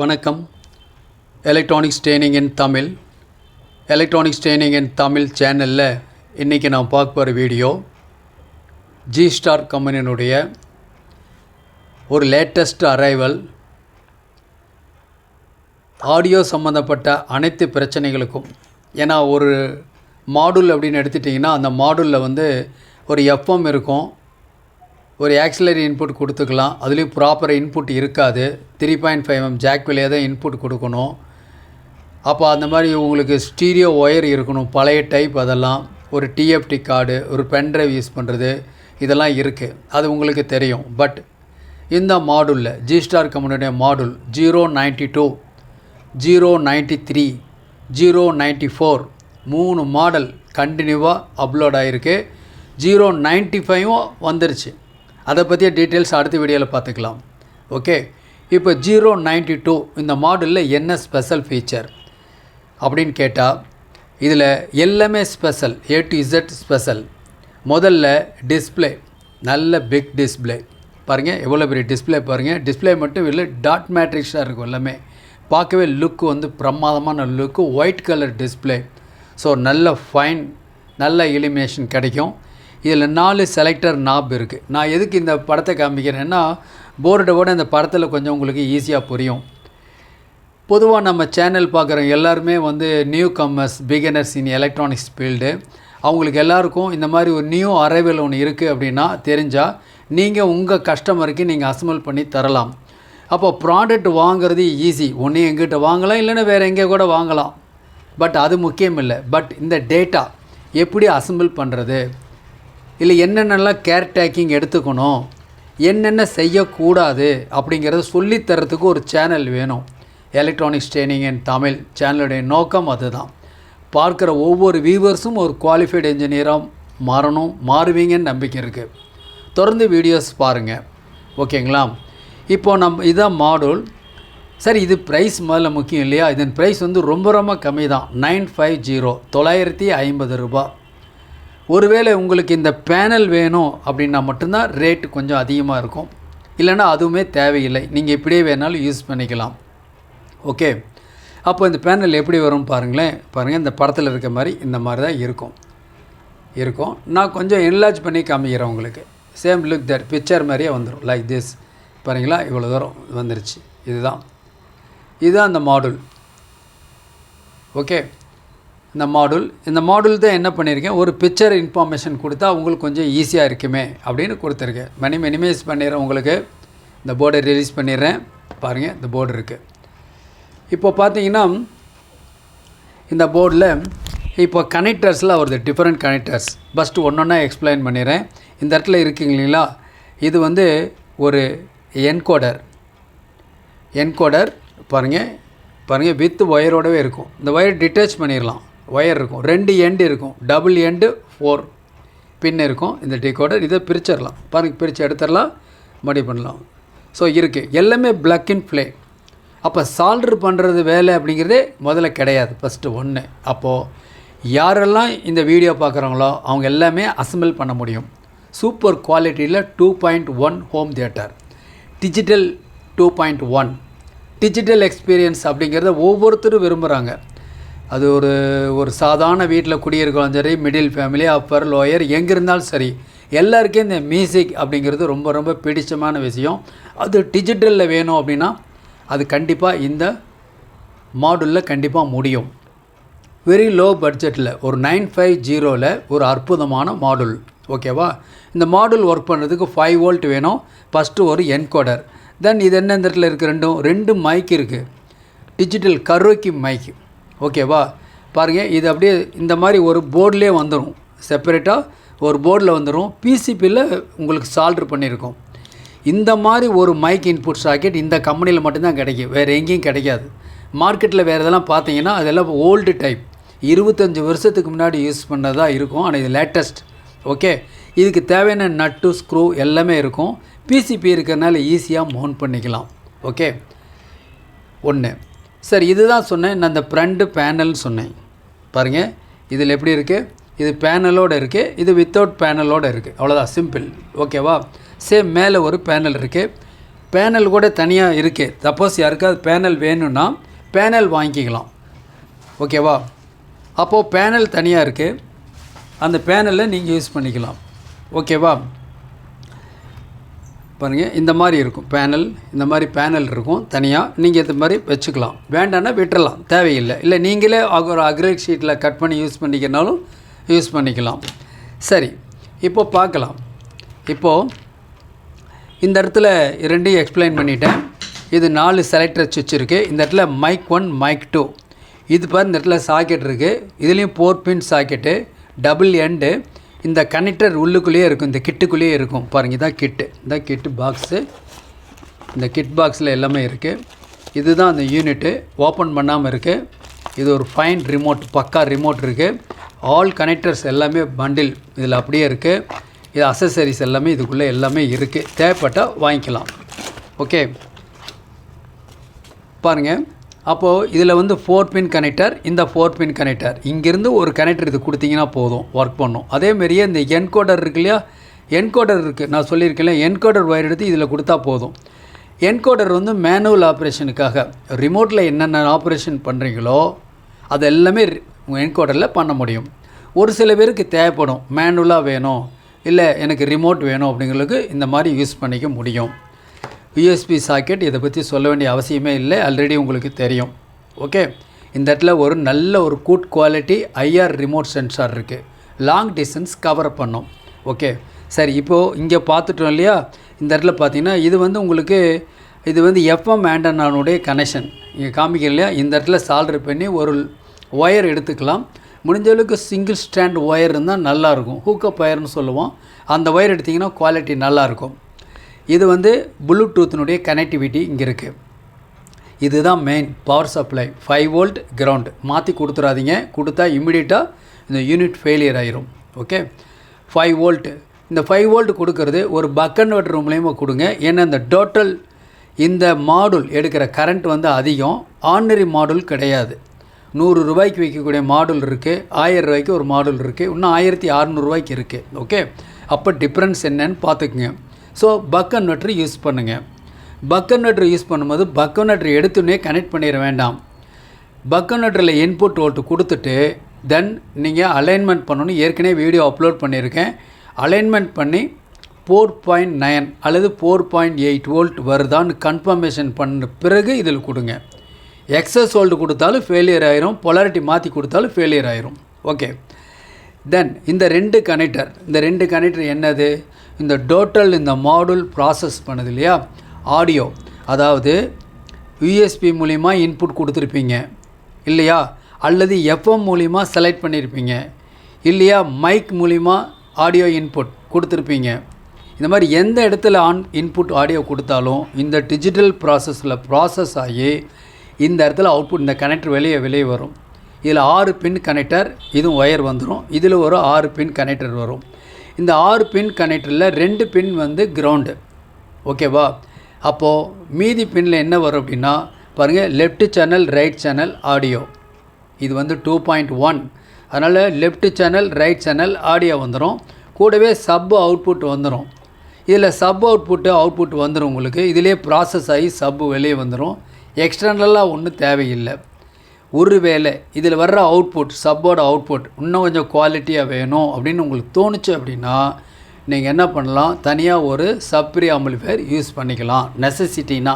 வணக்கம். Electronics training இன் தமிழ் சேனலில் இன்றைக்கி நான் பார்க்க போகிற வீடியோ G-Star கம்பெனியினுடைய ஒரு லேட்டஸ்ட் அரைவல். ஆடியோ சம்மந்தப்பட்ட அனைத்து பிரச்சனைகளுக்கும், ஏன்னா ஒரு மாடுல் அப்படின்னு எடுத்துட்டிங்கன்னா அந்த மாடுலில் ஒரு எஃப்எம் இருக்கும், ஒரு ஆக்சிலரி இன்புட் கொடுத்துக்கலாம். அதுலேயும் ப்ராப்பர் இன்புட் இருக்காது. 3.5mm ஜாக் வழியாக தான் இன்புட் கொடுக்கணும். அப்போ அந்த மாதிரி உங்களுக்கு ஸ்டீரியோ ஒயர் இருக்கணும், பழைய டைப். அதெல்லாம் ஒரு டிஎஃப்டி கார்டு, ஒரு பென்ட்ரைவ் யூஸ் பண்ணுறது, இதெல்லாம் இருக்குது. அது உங்களுக்கு தெரியும். பட் இந்த மாடுலில் G-Star கம்பெனியுடைய மாடுல் 092, 093, 094 3 மாடல் கண்டினியூவாக அப்லோட் ஆகிருக்கு. 095 வந்துருச்சு. அதை பற்றிய டீட்டெயில்ஸ் அடுத்த வீடியோவில் பார்த்துக்கலாம். ஓகே, இப்போ 092 இந்த மாடலில் என்ன ஸ்பெஷல் ஃபீச்சர் அப்படின்னு கேட்டால், இதில் எல்லாமே special, A to Z special. முதல்ல டிஸ்பிளே, நல்ல பிக் டிஸ்பிளே பாருங்கள், எவ்வளோ பெரிய டிஸ்பிளே பாருங்கள். டிஸ்பிளே மட்டும் இல்லை, டாட் மேட்ரிக்ஸாக இருக்கும் எல்லாமே. பார்க்கவே லுக்கு பிரமாதமான லுக்கு, ஒயிட் கலர் டிஸ்பிளே. ஸோ நல்ல ஃபைன், நல்ல இலுமினேஷன் கிடைக்கும். இதில் 4 செலக்டர் நாப் இருக்குது. நான் எதுக்கு இந்த படத்தை காமிக்கிறேன்னா, போர்டோட இந்த படத்தில் கொஞ்சம் உங்களுக்கு ஈஸியாக புரியும். பொதுவாக நம்ம சேனல் பார்க்குற எல்லாருமே நியூ கம்மர்ஸ், பிகினர்ஸ் இன் எலக்ட்ரானிக்ஸ் ஃபீல்டு. அவங்களுக்கு எல்லாருக்கும் இந்த மாதிரி ஒரு நியூ அரைவல் ஒன்று இருக்குது அப்படின்னா தெரிஞ்சால் நீங்கள் உங்கள் கஸ்டமருக்கு நீங்கள் அசம்பிள் பண்ணி தரலாம். அப்போ ப்ராடக்ட் வாங்குறது ஈஸி. ஒன்று எங்கிட்ட வாங்கலாம், இல்லைன்னா வேறு எங்கே கூட வாங்கலாம். பட் அது முக்கியம் இல்லை. பட் இந்த டேட்டா எப்படி அசம்பிள் பண்ணுறது, இல்லை என்னென்னலாம் கேர் டேக்கிங் எடுத்துக்கணும், என்னென்ன செய்யக்கூடாது அப்படிங்கிறத சொல்லித்தரத்துக்கு ஒரு சேனல் வேணும். எலக்ட்ரானிக்ஸ் ட்ரெயினிங் இன் தமிழ் சேனலுடைய நோக்கம் அதுதான். பார்க்குற ஒவ்வொரு வியூவர்ஸும் ஒரு குவாலிஃபைடு என்ஜினியராக மாறுவீங்கன்னு நம்பிக்கை இருக்குது. தொடர்ந்து வீடியோஸ் பாருங்கள். ஓகேங்களா? இப்போது இதான் மாடல். சரி, இது ப்ரைஸ் முதல்ல முக்கியம் இல்லையா? இதன் ப்ரைஸ் ரொம்ப ரொம்ப கம்மி தான். 950, 950 ரூபாய். ஒருவேளை உங்களுக்கு இந்த பேனல் வேணும் அப்படின்னா மட்டும்தான் ரேட்டு கொஞ்சம் அதிகமாக இருக்கும். இல்லைன்னா அதுவுமே தேவையில்லை, நீங்கள் இப்படியே வேணாலும் யூஸ் பண்ணிக்கலாம். ஓகே, அப்போ இந்த பேனல் எப்படி வரும் பாருங்களேன். பாருங்கள், இந்த படத்தில் இருக்க மாதிரி இந்த மாதிரி தான் இருக்கும். நான் கொஞ்சம் என்லார்ஜ் பண்ணி காமிக்கிறேன் உங்களுக்கு. சேம் லுக் தட் பிக்சர் மாதிரியே வந்துடும், லைக் திஸ். பாருங்களா, இவ்வளோ தூரம் வந்துருச்சு. இதுதான் அந்த மாடுல். ஓகே, இந்த மாடுல் தான் என்ன பண்ணியிருக்கேன், ஒரு பிக்சர் இன்ஃபார்மேஷன் கொடுத்தா உங்களுக்கு கொஞ்சம் ஈஸியாக இருக்குமே அப்படின்னு கொடுத்துருக்கேன். மினிமைஸ் பண்ணிடுறேன். உங்களுக்கு இந்த போர்டை ரிலீஸ் பண்ணிடுறேன். பாருங்கள், இந்த போர்டு இருக்குது. இப்போ பார்த்தீங்கன்னா இந்த போர்டில் இப்போ கனெக்டர்ஸில் வருது, டிஃப்ரெண்ட் கனெக்டர்ஸ். ஃபஸ்ட்டு ஒன்றா எக்ஸ்பிளைன் பண்ணிடுறேன். இந்த இடத்துல இருக்குங்க இல்லைங்களா, இது ஒரு என்கோடர் பாருங்கள் வித் ஒயரோடவே இருக்கும். இந்த ஒயர் டிட்டாச் பண்ணிடலாம். ஒயர் இருக்கும், 2 எண்டு இருக்கும், டபுள் எண்டு 4 பின் இருக்கும். இந்த டிகோடர் இதை பிரிச்சிடலாம். பாருங்கள், பிரித்து எடுத்துடலாம், மறுபடி பண்ணலாம். ஸோ இருக்குது, எல்லாமே பிளக் இன் ப்ளே. அப்போ சால்ட்ரு பண்ணுறது வேலை அப்படிங்கிறதே முதல்ல கிடையாது. ஃபஸ்ட்டு ஒன்று. அப்போது யாரெல்லாம் இந்த வீடியோ பார்க்குறாங்களோ அவங்க எல்லாமே அசம்பிள் பண்ண முடியும். சூப்பர் குவாலிட்டியில் 2.1 home theatre, digital 2.1 digital experience அப்படிங்கிறத ஒவ்வொருத்தரும் விரும்புகிறாங்க. அது ஒரு சாதாரண வீட்டில் குடியிருக்கலாம், சரி மிடில் ஃபேமிலி, அப்பர் லோயர், எங்கே இருந்தாலும் சரி, எல்லாருக்கும் இந்த மியூசிக் அப்படிங்கிறது ரொம்ப ரொம்ப பிடிச்சமான விஷயம். அது டிஜிட்டலில் வேணும் அப்படின்னா அது கண்டிப்பாக இந்த மாடுலில் கண்டிப்பாக முடியும். வெரி லோ பட்ஜெட்டில் ஒரு 950 ஒரு அற்புதமான மாடுல். ஓகேவா? இந்த மாடுல் ஒர்க் பண்ணுறதுக்கு 5 வோல்ட் வேணும். ஃபஸ்ட்டு ஒரு என்கோடர். தென் இது என்ன, இந்த இடத்துல இருக்குது ரெண்டு மைக் இருக்குது, டிஜிட்டல் கரோக்கி மைக். ஓகேவா? பாருங்கள், இது அப்படியே இந்த மாதிரி ஒரு போர்டிலே வந்துடும். செப்பரேட்டாக ஒரு போர்டில் வந்துடும். பிசிபியில் உங்களுக்கு சால்ட்ரு பண்ணியிருக்கோம். இந்த மாதிரி ஒரு மைக் இன்புட் சாக்கெட் இந்த கம்பெனியில் மட்டும்தான் கிடைக்கும், வேறு எங்கேயும் கிடைக்காது. மார்க்கெட்டில் வேறு இதெல்லாம் பார்த்தீங்கன்னா அதெல்லாம் ஓல்டு டைப், 25 வருஷத்துக்கு முன்னாடி யூஸ் பண்ணதாக இருக்கும். ஆனால் இது லேட்டஸ்ட். ஓகே, இதுக்கு தேவையான நட்டு, ஸ்க்ரூ எல்லாமே இருக்கும். பிசிபி இருக்கிறதுனால ஈஸியாக மவுண்ட் பண்ணிக்கலாம். ஓகே, ஒன்று. சரி, இதுதான் சொன்னேன் நான், இந்த ஃப்ரண்ட் பேனல்னு சொன்னேன். பாருங்கள், இதில் எப்படி இருக்குது, இது பேனலோடு இருக்குது, இது வித்தவுட் பேனலோடு இருக்குது. அவ்வளோதான், சிம்பிள். ஓகேவா? சேம் மேலே ஒரு பேனல் இருக்குது. பேனல் கூட தனியாக இருக்குது. சப்போஸ் யாருக்காவது பேனல் வேணும்னா பேனல் வாங்கிக்கலாம். ஓகேவா? அப்போது பேனல் தனியாக இருக்குது, அந்த பேனலில் நீங்கள் யூஸ் பண்ணிக்கலாம். ஓகேவா? பாருங்கள், இந்த மாதிரி இருக்கும் பேனல். இந்த மாதிரி பேனல் இருக்கும் தனியாக, நீங்கள் இந்த மாதிரி வச்சுக்கலாம். வேண்டான்னா விட்டுறலாம், தேவையில்லை. இல்லை நீங்களே ஒரு அக்ரிலிக் ஷீட்டில் கட் பண்ணி யூஸ் பண்ணிக்கிறனாலும் யூஸ் பண்ணிக்கலாம். சரி, இப்போது பார்க்கலாம். இப்போது இந்த இடத்துல ரெண்டையும் எக்ஸ்பிளைன் பண்ணிட்டேன். இது 4 செலக்டர் சுவிட்ச் இருக்குது. இந்த இடத்துல மைக் 1 மைக் 2 இது பாரு. இந்த இடத்துல சாக்கெட் இருக்குது. இதுலேயும் 4 பின் சாக்கெட்டு, டபுள் எண்டு. இந்த கனெக்டர் உள்ளுக்குள்ளேயே இருக்கும், இந்த கிட்டுக்குள்ளேயே இருக்கும். பாருங்கள், இதான் கிட்டு, இந்த கிட்டு பாக்ஸு. இந்த கிட் பாக்ஸில் எல்லாமே இருக்குது. இதுதான் அந்த யூனிட்டு, ஓப்பன் பண்ணாமல் இருக்குது. இது ஒரு ஃபைன் ரிமோட், பக்கா ரிமோட் இருக்குது. ஆல் கனெக்டர்ஸ் எல்லாமே பண்டில் இதில் அப்படியே இருக்குது. இது அசசரிஸ் எல்லாமே இதுக்குள்ளே எல்லாமே இருக்குது. தேவைப்பட்டால் வாங்கிக்கலாம். ஓகே, பாருங்கள். அப்போது இதில் வந்து 4 பின் கனெக்டர், இந்த 4 பின் கனெக்டர். இங்கேருந்து ஒரு கனெக்டர் இது கொடுத்தீங்கன்னா போதும், ஒர்க் பண்ணும். அதேமாரியே இந்த என்கோடர் இருக்கு இல்லையா, என்கோடர் இருக்குது, நான் சொல்லியிருக்கேன். என்கோடர் ஒயர் எடுத்து இதில் கொடுத்தா போதும். என்கோடர் வந்து மேனுவல் ஆப்ரேஷனுக்காக, ரிமோட்டில் என்னென்ன ஆப்ரேஷன் பண்ணுறீங்களோ அது எல்லாமே என்கோடரில் பண்ண முடியும். ஒரு சில பேருக்கு தேவைப்படும், மேனுவலாக வேணும், இல்லை எனக்கு ரிமோட் வேணும் அப்படிங்களுக்கு இந்த மாதிரி யூஸ் பண்ணிக்க முடியும். யூஎஸ்பி சாக்கெட் இதை பற்றி சொல்ல வேண்டிய அவசியமே இல்லை, ஆல்ரெடி உங்களுக்கு தெரியும். ஓகே, இந்த இடத்துல ஒரு நல்ல ஒரு good quality IR remote sensor இருக்குது, லாங் டிஸ்டன்ஸ் கவர் பண்ணும். ஓகே, சரி. இப்போது இங்கே பார்த்துட்டோம் இல்லையா, இந்த இடத்துல பார்த்தீங்கன்னா இது வந்து உங்களுக்கு இது வந்து எஃப்எம் ஆண்டனானுடைய கனெக்ஷன் இங்கே காமிக்க இல்லையா. இந்த இடத்துல சால்டர் பண்ணி ஒரு ஒயர் எடுத்துக்கலாம். முடிஞ்ச அளவுக்கு சிங்கிள் ஸ்டாண்ட் ஒயர் இருந்தால் நல்லாயிருக்கும், ஹூக்கப் ஒயர்னு சொல்லுவோம். அந்த ஒயர் எடுத்திங்கன்னா குவாலிட்டி நல்லாயிருக்கும். இது வந்து ப்ளூடூத்தினுடைய கனெக்டிவிட்டி இங்கே இருக்குது. இதுதான் main power supply. 5 volt ground மாற்றி கொடுத்துடாதீங்க, கொடுத்தா இம்மிடியட்டாக இந்த யூனிட் ஃபெயிலியர் ஆயிரும். Okay, 5 volt. இந்த 5 வோல்ட் கொடுக்கறது ஒரு பக் கன்வெர்ட்டர் மூலயமா கொடுங்க. ஏன்னா இந்த டோட்டல் இந்த மாடுல் எடுக்கிற கரண்ட் வந்து அதிகம், ஆர்டினரி மாடுல் கிடையாது. 100 ரூபாய்க்கு விற்கக்கூடிய மாடுல் இருக்குது, 1000 ரூபாய்க்கு ஒரு மாடுல் இருக்குது, இன்னும் 1600 ரூபாய்க்கு இருக்குது. ஓகே, அப்போ டிஃப்ரென்ஸ் என்னன்னு பார்த்துக்குங்க. ஸோ பக் கன்வெர்ட்டர் யூஸ் பண்ணுங்கள். பக் கன்வெர்ட்டர் யூஸ் பண்ணும்போது பக் கன்வெர்ட்டர் எடுத்துன்னே கனெக்ட் பண்ணிட வேண்டாம். பக் கன்வெர்ட்டரில் இன்புட் வோல்ட் கொடுத்துட்டு தென் நீங்கள் அலைன்மெண்ட் பண்ணணும். ஏற்கனவே வீடியோ அப்லோட் பண்ணியிருக்கேன். அலைன்மெண்ட் பண்ணி 4.9 அல்லது 4.8 வோல்ட் வருதான்னு கன்ஃபர்மேஷன் பண்ண பிறகு இதில் கொடுங்க. எக்ஸஸ் வோல்ட் கொடுத்தாலும் ஃபெயிலியர் ஆயிரும், பொலாரிட்டி மாற்றி கொடுத்தாலும் ஃபெயிலியர் ஆயிரும். ஓகே, தென் இந்த 2 கனெக்டர் என்னது, இந்த டோட்டல் இந்த மாடுல் ப்ராசஸ் பண்ணுது இல்லையா, ஆடியோ. அதாவது யூஎஸ்பி மூலிமா இன்புட் கொடுத்துருப்பீங்க இல்லையா, அல்லது எஃப்எம் மூலிமா செலக்ட் பண்ணியிருப்பீங்க இல்லையா, மைக் மூலிமா ஆடியோ இன்புட் கொடுத்துருப்பீங்க. இந்த மாதிரி எந்த இடத்துல இன்புட் ஆடியோ கொடுத்தாலும் இந்த டிஜிட்டல் ப்ராசஸ் ஆகி இந்த இடத்துல அவுட்புட் இந்த கனெக்டர் வெளியே வரும். இதில் 6 பின் கனெக்டர், இதுவும் ஒயர் வந்துடும். இதில் ஒரு 6 பின் கனெக்டர் வரும். இந்த 6 பின் கனெக்டரில் 2 பின் வந்து கிரவுண்டு. ஓகேவா? அப்போது மீதி பின்னில் என்ன வரும் அப்படின்னா பாருங்கள், left channel right channel audio. இது வந்து 2.1, அதனால் left channel right channel audio வந்துடும். கூடவே சப் அவுட்புட் வந்துடும். இதில் சப் அவுட்புட் வந்துடும் உங்களுக்கு. இதிலே ப்ராசஸ் ஆகி சப்பு வெளியே வந்துடும். எக்ஸ்டர்னலாக ஒன்றும் தேவையில்லை. ஒருவேளை இதில் வர்ற அவுட்புட், சப்போட அவுட்புட் இன்னும் கொஞ்சம் குவாலிட்டியாக வேணும் அப்படின்னு உங்களுக்கு தோணுச்சு அப்படின்னா நீங்கள் என்ன பண்ணலாம், தனியாக ஒரு சப்ரி ஆம்பிளிஃபையர் யூஸ் பண்ணிக்கலாம். நெசசிட்டினா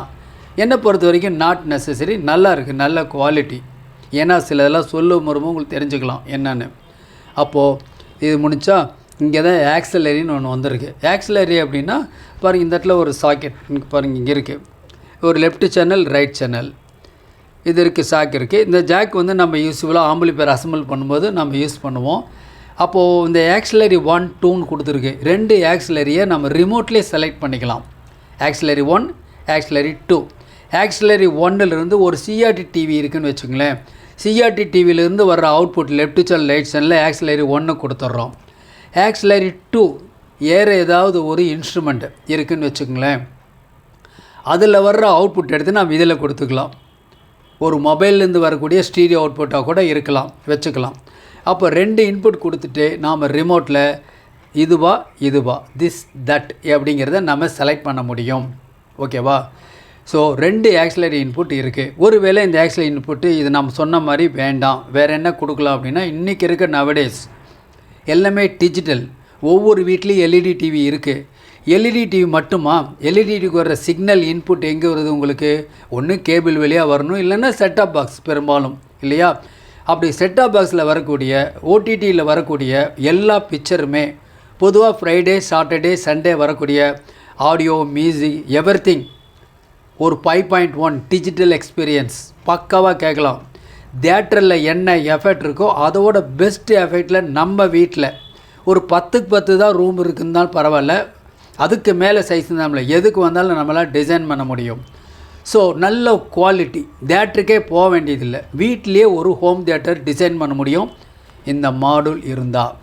என்னை பொறுத்த வரைக்கும் நாட் நெசசரி, நல்லா இருக்குது, நல்ல குவாலிட்டி. ஏன்னா சில இதெல்லாம் சொல்லும் முறையும் உங்களுக்கு தெரிஞ்சுக்கலாம் என்னென்னு. அப்போது இது முடிச்சா இங்கே தான் ஆக்சிலரின்னு ஒன்று வந்திருக்கு. ஆக்சிலரி அப்படின்னா பாருங்கள், இந்த இடத்துல ஒரு சாக்கெட் பாருங்கள் இங்கே இருக்குது. ஒரு லெஃப்ட் சேனல் ரைட் சேனல் இது இருக்குது, சாக் இருக்குது. இந்த ஜாக் வந்து நம்ம யூஸ்ஃபுல்லாக ஆம்பிளிஃபையர் அசம்பிள் பண்ணும்போது நம்ம யூஸ் பண்ணுவோம். அப்போது இந்த ஆக்சிலரி 1, 2ன்னு கொடுத்துருக்கு. 2 ஆக்சிலரியை நம்ம ரிமோட்லேயே செலக்ட் பண்ணிக்கலாம். Auxiliary 1, auxiliary 2. ஆக்சிலரி 1லேருந்து ஒரு சிஆர்டி டிவி இருக்குதுன்னு வச்சுங்களேன். சிஆர்டி டிவியிலேருந்து வர்ற அவுட்புட் லெஃப்ட் சேனல் ரைட் சேனலில் ஆக்சிலரி 1 கொடுத்துட்றோம். ஆக்சிலரி 2 ஏதாவது ஒரு இன்ஸ்ட்ருமெண்ட் இருக்குதுன்னு வச்சுக்கோங்களேன், அதில் வர்ற அவுட்புட் எடுத்து நம்ம இதில் கொடுத்துக்கலாம். ஒரு மொபைல்லேருந்து வரக்கூடிய ஸ்டீரியோ அவுட்புட்டாக கூட இருக்கலாம், வச்சுக்கலாம். அப்போ 2 இன்புட் கொடுத்துட்டு நாம் ரிமோட்டில் இதுவா திஸ் தட் அப்படிங்கிறத நம்ம செலக்ட் பண்ண முடியும். ஓகேவா? ஸோ 2 ஆக்சிலரி இன்புட் இருக்குது. ஒருவேளை இந்த ஆக்சிலரி இன்புட்டு இது நம்ம சொன்ன மாதிரி வேண்டாம், வேறு என்ன கொடுக்கலாம் அப்படின்னா, இன்றைக்கி இருக்க நவடேஸ் எல்லாமே டிஜிட்டல். ஒவ்வொரு வீட்லேயும் எல்இடி டிவி இருக்குது. எல்இடி டிவி மட்டுமா? எல்இடி டிவிக்கு வர்ற சிக்னல் இன்புட் எங்கே வருது உங்களுக்கு? ஒன்று கேபிள் வழியாக வரணும், இல்லைன்னா செட்டாப் பாக்ஸ் பெரும்பாலும், இல்லையா? அப்படி செட்டாப் பாக்ஸில் வரக்கூடிய ஓடிடியில் வரக்கூடிய எல்லா பிக்சருமே பொதுவாக ஃப்ரைடே, சாட்டர்டே, சண்டே வரக்கூடிய ஆடியோ, மியூசிக், எவ்ரிதிங் ஒரு 5.1 டிஜிட்டல் எக்ஸ்பீரியன்ஸ் பக்காவாக கேட்கலாம். தியேட்டரில் என்ன எஃபெக்ட் இருக்கோ அதோட பெஸ்ட் எஃபெக்டில் நம்ம வீட்டில் ஒரு 10க்கு 10 தான் ரூம் இருக்குதுனாலும் பரவாயில்ல, அதுக்கு மேலே சைஸ் நம்மள எதுக்கு வந்தாலும் நம்மளால் டிசைன் பண்ண முடியும். ஸோ நல்ல குவாலிட்டி, தியேட்டருக்கே போக வேண்டியதில்லை, வீட்டிலே ஒரு ஹோம் தியேட்டர் டிசைன் பண்ண முடியும் இந்த மாடுல் இருந்தால்.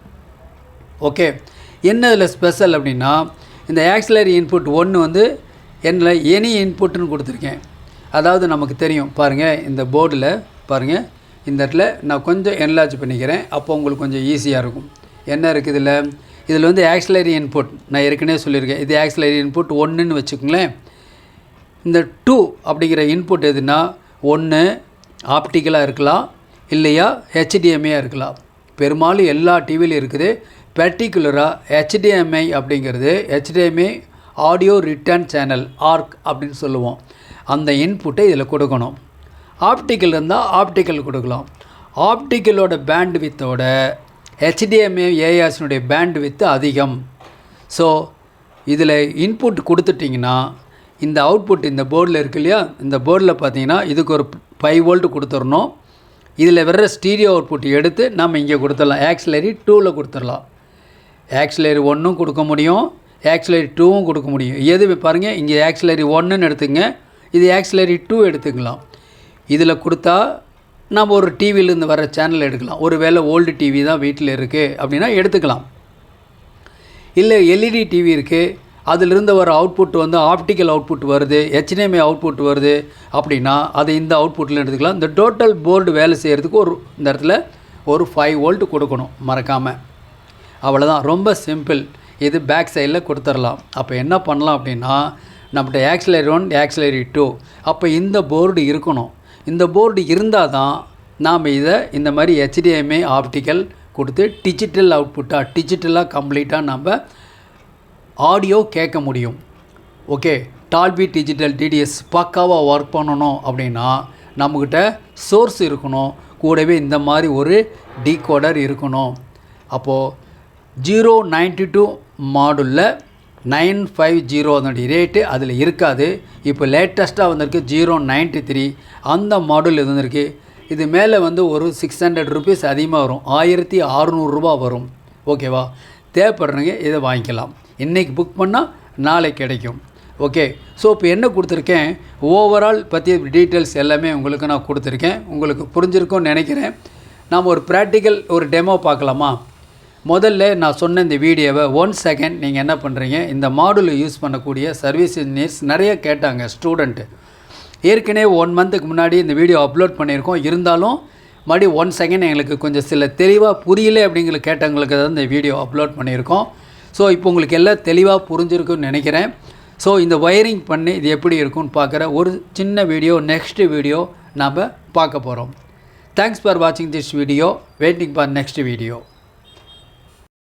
ஓகே, என்ன இதில் ஸ்பெஷல் அப்படின்னா, இந்த ஆக்சிலரி இன்புட் 1 வந்து என்ன எனி இன்புட்னு கொடுத்துருக்கேன். அதாவது நமக்கு தெரியும் பாருங்கள், இந்த போர்டில் பாருங்கள், இந்த இடத்துல நான் கொஞ்சம் என்லார்ஜ் பண்ணிக்கிறேன், அப்போ உங்களுக்கு கொஞ்சம் ஈஸியாக இருக்கும். என்ன இருக்குது இதில் வந்து ஆக்சிலரி இன்புட் நான் ஏற்கனவே சொல்லியிருக்கேன். இது ஆக்சிலரி இன்புட் 1ன்னு வச்சுக்கோங்களேன். இந்த 2 அப்படிங்கிற இன்புட் எதுனா, 1 ஆப்டிக்கலாக இருக்கலாம், இல்லையா ஹெச்டிஎம்ஐயாக இருக்கலாம். பெரும்பாலும் எல்லா டிவிலையும் இருக்குது. பர்டிகுலராக ஹெச்டிஎம்ஐ அப்படிங்கிறது HDMI audio return channel, ARC அப்படின்னு சொல்லுவோம். அந்த இன்புட்டை இதில் கொடுக்கணும். ஆப்டிக்கல் இருந்தால் ஆப்டிக்கல் கொடுக்கலாம். ஆப்டிக்கலோட பேண்ட் வித்தோட ஹெச்டிஎம்ஐ ஏஆர்ஸினுடைய பேண்ட் வித்து அதிகம். ஸோ இதில் இன்புட் கொடுத்துட்டிங்கன்னா இந்த அவுட்புட் இந்த போர்டில் இருக்கு இல்லையா, இந்த போர்டில் பார்த்தீங்கன்னா இதுக்கு ஒரு 5 வோல்ட் கொடுத்துடணும். இதில் வர்ற ஸ்டீரியோ அவுட்புட் எடுத்து நம்ம இங்கே கொடுத்துடலாம். ஆக்சிலரி 2ல் கொடுத்துடலாம். ஆக்சிலரி 1ம் கொடுக்க முடியும், ஆக்சிலரி 2வும் கொடுக்க முடியும். எது பாருங்கள், இங்கே ஆக்சிலரி 1ன்னு எடுத்துங்க, இது ஆக்சிலரி 2 எடுத்துக்கலாம். இதில் கொடுத்தா நம்ம ஒரு டிவியிலேருந்து வர சேனல் எடுக்கலாம். ஒரு வேளை ஓல்டு டிவி தான் வீட்டில் இருக்குது அப்படின்னா எடுத்துக்கலாம். இல்லை எல்இடி டிவி இருக்குது, அதிலிருந்து வர அவுட்புட் வந்து ஆப்டிக்கல் அவுட்புட் வருது, ஹெச்டிஎம்ஐ அவுட்புட் வருது அப்படின்னா அதை இந்த அவுட்புட்டில் எடுத்துக்கலாம். இந்த டோட்டல் போர்டு வேலை செய்கிறதுக்கு இந்த இடத்துல ஒரு 5 வோல்ட் கொடுக்கணும் மறக்காமல். அவ்வளோதான், ரொம்ப சிம்பிள். இது பேக் சைடில் கொடுத்துடலாம். அப்போ என்ன பண்ணலாம் அப்படின்னா, நம்மகிட்ட ஆக்சிலரி 1, ஆக்சிலரி 2, அப்போ இந்த போர்டு இருக்கணும். இந்த போர்டு இருந்தால் தான் நாம் இதை இந்த மாதிரி ஹெச்டிஎம்ஐ ஆப்டிக்கல் கொடுத்து டிஜிட்டலாக கம்ப்ளீட்டாக நம்ம ஆடியோ கேட்க முடியும். ஓகே, டால்பி டிஜிட்டல் டிடிஎஸ் பக்காவாக ஒர்க் பண்ணணும் அப்படின்னா நம்மக்கிட்ட சோர்ஸ் இருக்கணும், கூடவே இந்த மாதிரி ஒரு டீகோடர் இருக்கணும். அப்போது 092 மாடுலில் 950 அதனுடைய ரேட்டு அதில் இருக்காது. இப்போ லேட்டஸ்ட்டாக வந்திருக்கு 093, அந்த மாடுல் வந்திருக்கு. இது மேலே வந்து ஒரு 600 ருபீஸ் அதிகமாக வரும், 1600 ரூபா வரும். ஓகேவா? தேவைப்படுறீங்க இதை வாங்கிக்கலாம். இன்றைக்கி புக் பண்ணால் நாளைக்கு கிடைக்கும். ஓகே, ஸோ இப்போ என்ன கொடுத்துருக்கேன், ஓவரால் பற்றி டீட்டெயில்ஸ் எல்லாமே உங்களுக்கு நான் கொடுத்துருக்கேன். உங்களுக்கு புரிஞ்சிருக்கும்னு நினைக்கிறேன். நாம் ஒரு ப்ராக்டிக்கல் ஒரு டெமோ பார்க்கலாமா? முதல்ல நான் சொன்ன இந்த வீடியோவை 1 செகண்ட் நீங்கள் என்ன பண்ணுறீங்க, இந்த மாடுலில் யூஸ் பண்ணக்கூடிய சர்வீஸ் இன்ஜினியர்ஸ் நிறைய கேட்டாங்க ஸ்டூடெண்ட்டு. ஏற்கனவே 1 மந்த்துக்கு முன்னாடி இந்த வீடியோ அப்லோட் பண்ணியிருக்கோம். இருந்தாலும் மறுபடியும் 1 செகண்ட் எங்களுக்கு கொஞ்சம் சில தெளிவாக புரியல அப்படிங்கிற கேட்டவங்களுக்கு தான் இந்த வீடியோ அப்லோட் பண்ணியிருக்கோம். ஸோ இப்போ உங்களுக்கு எல்லாம் தெளிவாக புரிஞ்சிருக்குன்னு நினைக்கிறேன். ஸோ இந்த ஒயரிங் பண்ணி இது எப்படி இருக்குன்னு பார்க்குற ஒரு சின்ன வீடியோ நெக்ஸ்ட் வீடியோ நாம் பார்க்க போகிறோம். தேங்க்ஸ் ஃபார் வாட்சிங் this video. Waiting for next video.